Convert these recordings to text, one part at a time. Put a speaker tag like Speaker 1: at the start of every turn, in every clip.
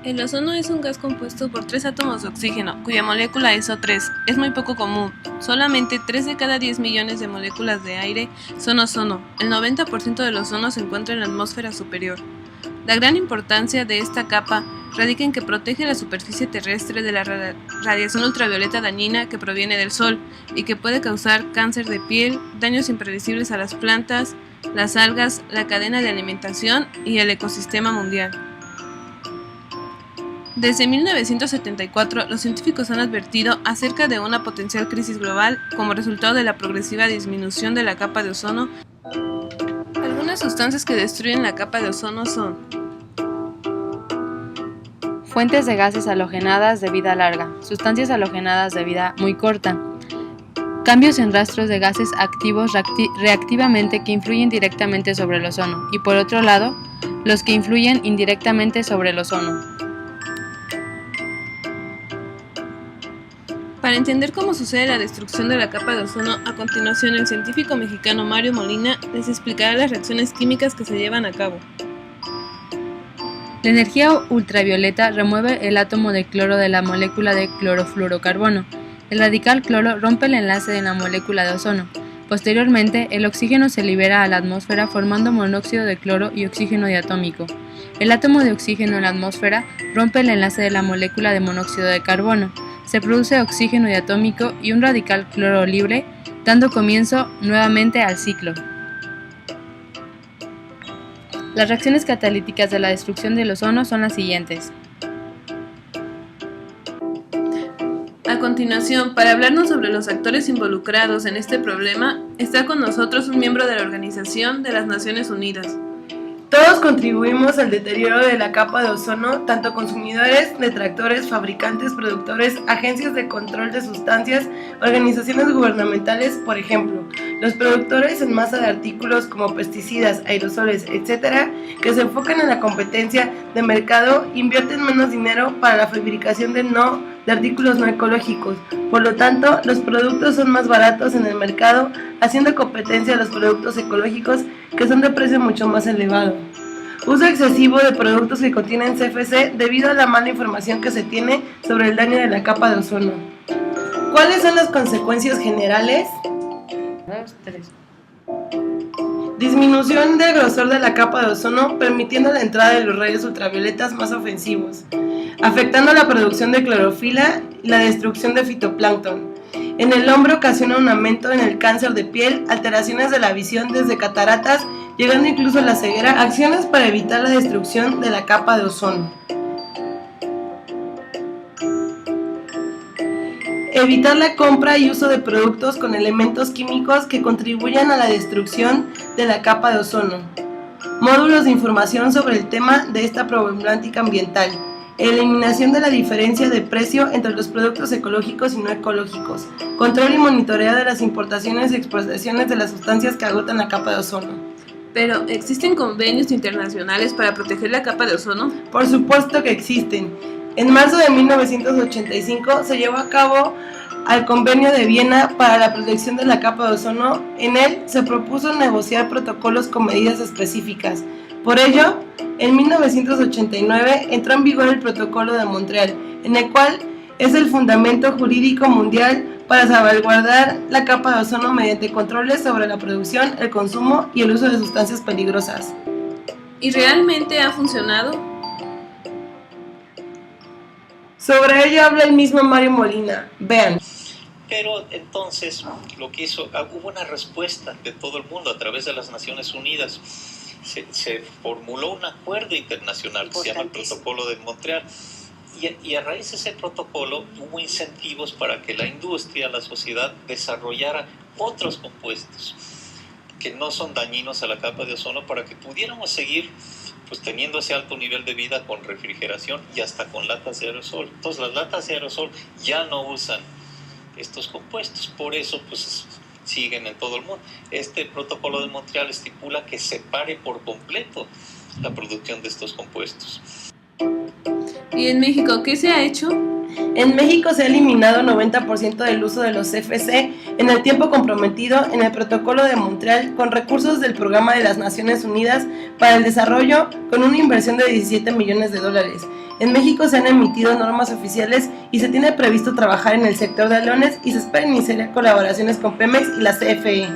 Speaker 1: El ozono es un gas compuesto por 3 átomos de oxígeno, cuya molécula es O3. Es muy poco común. Solamente 3 de cada 10 millones de moléculas de aire son ozono. El 90% del ozono se encuentra en la atmósfera superior. La gran importancia de esta capa radica en que protege la superficie terrestre de la radiación ultravioleta dañina que proviene del Sol y que puede causar cáncer de piel, daños impredecibles a las plantas, las algas, la cadena de alimentación y el ecosistema mundial. Desde 1974, los científicos han advertido acerca de una potencial crisis global como resultado de la progresiva disminución de la capa de ozono. Algunas sustancias que destruyen la capa de ozono son
Speaker 2: fuentes de gases halogenadas de vida larga, sustancias halogenadas de vida muy corta, cambios en rastros de gases activos reactivamente que influyen directamente sobre el ozono y, por otro lado, los que influyen indirectamente sobre el ozono.
Speaker 1: Para entender cómo sucede la destrucción de la capa de ozono, a continuación el científico mexicano Mario Molina les explicará las reacciones químicas que se llevan a cabo.
Speaker 2: La energía ultravioleta remueve el átomo de cloro de la molécula de clorofluorocarbono. El radical cloro rompe el enlace de la molécula de ozono. Posteriormente, el oxígeno se libera a la atmósfera formando monóxido de cloro y oxígeno diatómico. El átomo de oxígeno en la atmósfera rompe el enlace de la molécula de monóxido de carbono. Se produce oxígeno diatómico y un radical cloro libre, dando comienzo nuevamente al ciclo. Las reacciones catalíticas de la destrucción del ozono son las siguientes.
Speaker 1: A continuación, para hablarnos sobre los actores involucrados en este problema, está con nosotros un miembro de la Organización de las Naciones Unidas.
Speaker 3: Todos contribuimos al deterioro de la capa de ozono, tanto consumidores, detractores, fabricantes, productores, agencias de control de sustancias, organizaciones gubernamentales, por ejemplo, los productores en masa de artículos como pesticidas, aerosoles, etc., que se enfocan en la competencia de mercado, invierten menos dinero para la fabricación de artículos no ecológicos. Por lo tanto, los productos son más baratos en el mercado, haciendo competencia a los productos ecológicos que son de precio mucho más elevado. Uso excesivo de productos que contienen CFC debido a la mala información que se tiene sobre el daño de la capa de ozono. ¿Cuáles son las consecuencias generales?
Speaker 2: 2, 3.
Speaker 3: Disminución del grosor de la capa de ozono, permitiendo la entrada de los rayos ultravioletas más ofensivos, afectando la producción de clorofila y la destrucción de fitoplancton. En el hombre ocasiona un aumento en el cáncer de piel, alteraciones de la visión desde cataratas, llegando incluso a la ceguera, acciones para evitar la destrucción de la capa de ozono. Evitar la compra y uso de productos con elementos químicos que contribuyan a la destrucción de la capa de ozono. Módulos de información sobre el tema de esta problemática ambiental. Eliminación de la diferencia de precio entre los productos ecológicos y no ecológicos. Control y monitoreo de las importaciones y exportaciones de las sustancias que agotan la capa de ozono.
Speaker 1: Pero, ¿existen convenios internacionales para proteger la capa de ozono?
Speaker 3: Por supuesto que existen. En marzo de 1985 se llevó a cabo el Convenio de Viena para la protección de la capa de ozono. En él se propuso negociar protocolos con medidas específicas. Por ello, en 1989 entró en vigor el Protocolo de Montreal, en el cual es el fundamento jurídico mundial para salvaguardar la capa de ozono mediante controles sobre la producción, el consumo y el uso de sustancias peligrosas.
Speaker 1: ¿Y realmente ha funcionado?
Speaker 3: Sobre ello habla el mismo Mario Molina. Vean.
Speaker 4: Pero entonces lo que hizo, hubo una respuesta de todo el mundo a través de las Naciones Unidas. Se formuló un acuerdo internacional que se llama el Protocolo de Montreal. Y a raíz de ese protocolo hubo incentivos para que la industria, la sociedad desarrollara otros compuestos que no son dañinos a la capa de ozono para que pudiéramos seguir pues teniendo ese alto nivel de vida con refrigeración y hasta con latas de aerosol. Entonces las latas de aerosol ya no usan estos compuestos, por eso pues siguen en todo el mundo. Este protocolo de Montreal estipula que separe por completo la producción de estos compuestos.
Speaker 1: ¿Y en México qué se ha hecho?
Speaker 3: En México se ha eliminado 90% del uso de los CFC en el tiempo comprometido en el Protocolo de Montreal con recursos del Programa de las Naciones Unidas para el Desarrollo con una inversión de $17 millones. En México se han emitido normas oficiales y se tiene previsto trabajar en el sector de aviones y se espera iniciar colaboraciones con Pemex y la CFE.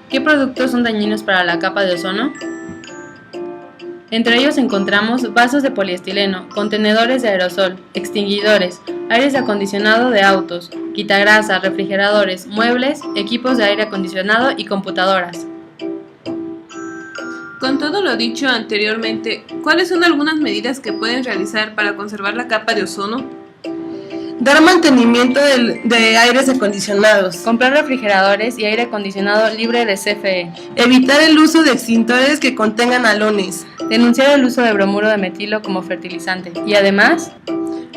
Speaker 2: ¿Qué productos son dañinos para la capa de ozono? Entre ellos encontramos vasos de poliestileno, contenedores de aerosol, extinguidores, aires acondicionado de autos, quitagrasa, refrigeradores, muebles, equipos de aire acondicionado y computadoras.
Speaker 1: Con todo lo dicho anteriormente, ¿cuáles son algunas medidas que pueden realizar para conservar la capa de ozono?
Speaker 3: Dar mantenimiento de aires acondicionados.
Speaker 2: Comprar refrigeradores y aire acondicionado libre de CFE.
Speaker 3: Evitar el uso de extintores que contengan halones.
Speaker 2: Denunciar el uso de bromuro de metilo como fertilizante. Y además,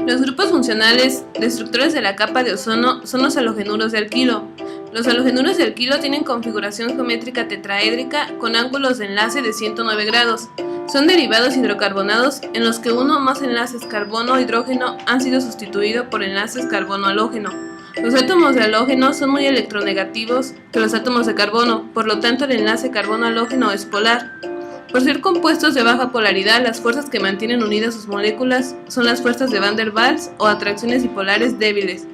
Speaker 1: los grupos funcionales destructores de la capa de ozono son los halogenuros de alquilo. Los halogenuros de alquilo tienen configuración geométrica tetraédrica con ángulos de enlace de 109 grados. Son derivados hidrocarbonados en los que uno o más enlaces carbono-hidrógeno han sido sustituidos por enlaces carbono-halógeno. Los átomos de halógeno son muy electronegativos que los átomos de carbono, por lo tanto el enlace carbono-halógeno es polar. Por ser compuestos de baja polaridad, las fuerzas que mantienen unidas sus moléculas son las fuerzas de Van der Waals o atracciones dipolares débiles.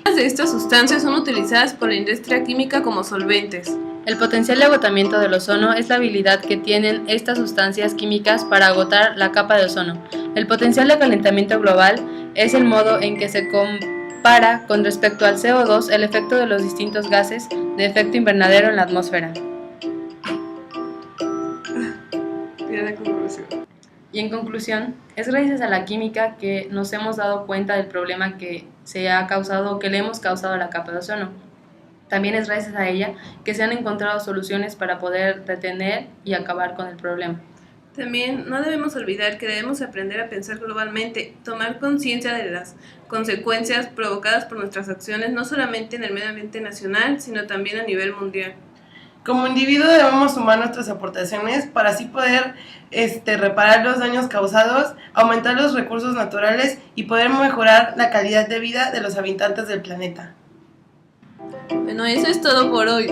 Speaker 1: Algunas de estas sustancias son utilizadas por la industria química como solventes.
Speaker 2: el potencial de agotamiento del ozono es la habilidad que tienen estas sustancias químicas para agotar la capa de ozono. El potencial de calentamiento global es el modo en que se compara con respecto al CO2 el efecto de los distintos gases de efecto invernadero en la atmósfera. Y en conclusión, es gracias a la química que nos hemos dado cuenta del problema que se ha causado o que le hemos causado a la capa de ozono. También es gracias a ella que se han encontrado soluciones para poder detener y acabar con el problema.
Speaker 1: También no debemos olvidar que debemos aprender a pensar globalmente, tomar conciencia de las consecuencias provocadas por nuestras acciones, no solamente en el medio ambiente nacional, sino también a nivel mundial.
Speaker 3: Como individuo debemos sumar nuestras aportaciones para así poder reparar los daños causados, aumentar los recursos naturales y poder mejorar la calidad de vida de los habitantes del planeta.
Speaker 1: Bueno, eso es todo por hoy.